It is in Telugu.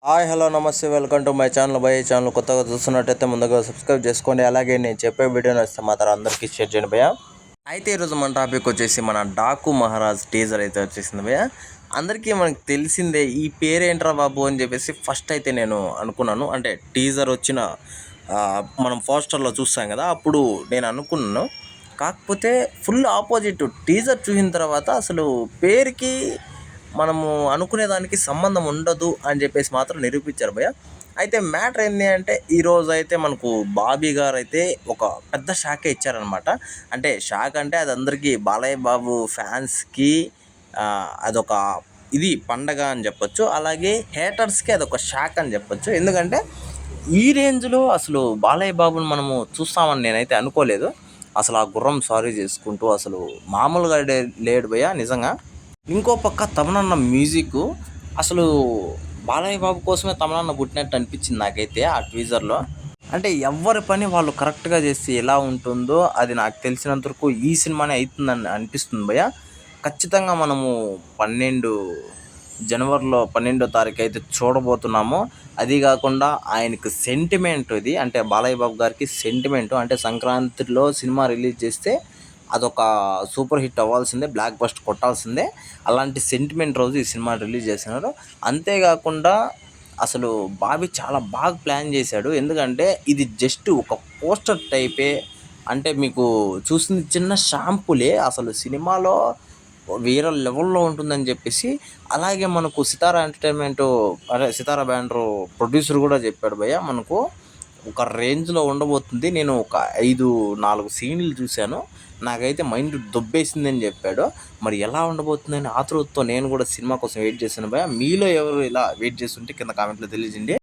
హాయ్ హలో నమస్తే వెల్కమ్ టు మై ఛానల్. భయ ఛానల్ కొత్తగా చూస్తున్నట్టయితే ముందుగా సబ్స్క్రైబ్ చేసుకోండి. అలాగే నేను చెప్పే వీడియోని వస్తే మాత్రం అందరికీ షేర్ చేయండి భయ్య. అయితే ఈరోజు మన టాపిక్ వచ్చేసి మన డాకు మహారాజ్ టీజర్ అయితే వచ్చేసింది భయ్య. అందరికీ మనకు తెలిసిందే ఈ పేరేంట్రా బాబు అని చెప్పేసి ఫస్ట్ అయితే నేను అనుకున్నాను. అంటే టీజర్ వచ్చిన మనం పోస్టర్లో చూస్తాం కదా, అప్పుడు నేను అనుకున్నాను. కాకపోతే ఫుల్ ఆపోజిట్. టీజర్ చూసిన తర్వాత అసలు పేరుకి మనము అనుకునేదానికి సంబంధం ఉండదు అని చెప్పేసి మాత్రం నిరూపించారు భయ్య. అయితే మ్యాటర్ ఏంటి అంటే ఈరోజు అయితే మనకు బాబీ గారు అయితే ఒక పెద్ద షాకే ఇచ్చారనమాట. అంటే షాక్ అంటే అది అందరికీ బాలయ్య బాబు ఫ్యాన్స్కి అదొక ఇది పండగ అని చెప్పొచ్చు. అలాగే హేటర్స్కి అదొక షాక్ అని చెప్పొచ్చు. ఎందుకంటే ఈ రేంజ్లో అసలు బాలయ్య బాబుని మనము చూస్తామని నేనైతే అనుకోలేదు. అసలు ఆ గుర్రం సారీ చేసుకుంటూ అసలు మామూలుగా లేడు భయ్య నిజంగా. ఇంకో పక్క తమనన్న మ్యూజిక్ అసలు బాలయ్య బాబు కోసమే తమనన్న పుట్టినట్టు అనిపించింది నాకైతే ఆ టీజర్లో. అంటే ఎవరి పని వాళ్ళు కరెక్ట్గా చేస్తే ఎలా ఉంటుందో అది నాకు తెలిసినంత వరకు ఈ సినిమానే అవుతుందని అనిపిస్తుంది భయ్య. ఖచ్చితంగా మనము 12 తారీఖు అయితే చూడబోతున్నాము. అది కాకుండా ఆయనకు సెంటిమెంట్ ఇది, అంటే బాలయ్య బాబు గారికి సెంటిమెంట్. అంటే సంక్రాంతిలో సినిమా రిలీజ్ చేస్తే అదొక సూపర్ హిట్ అవ్వాల్సిందే, బ్లాక్ బస్టర్ కొట్టాల్సిందే. అలాంటి సెంటిమెంట్ రోజు ఈ సినిమా రిలీజ్ చేసినారు. అంతేకాకుండా అసలు బాబీ చాలా బాగా ప్లాన్ చేశాడు. ఎందుకంటే ఇది జస్ట్ ఒక పోస్టర్ టైపే. అంటే మీకు చూసింది చిన్న షాంపులే, అసలు సినిమాలో వేరే లెవెల్లో ఉంటుందని చెప్పేసి. అలాగే మనకు సితారా ఎంటర్టైన్మెంట్, అదే సితారా బ్యానర్ ప్రొడ్యూసర్ కూడా చెప్పాడు భయ్య, మనకు ఒక రేంజ్లో ఉండబోతుంది. నేను ఒక 4 సీన్లు చూశాను, నాకైతే మైండ్ దొబ్బేసిందని చెప్పాడు. మరి ఎలా ఉండబోతుందని ఆతృతతో నేను కూడా సినిమా కోసం వెయిట్ చేశాను భయ్య. మీలో ఎవరు ఇలా వెయిట్ చేస్తుంటే కింద కామెంట్లో తెలియజేయండి.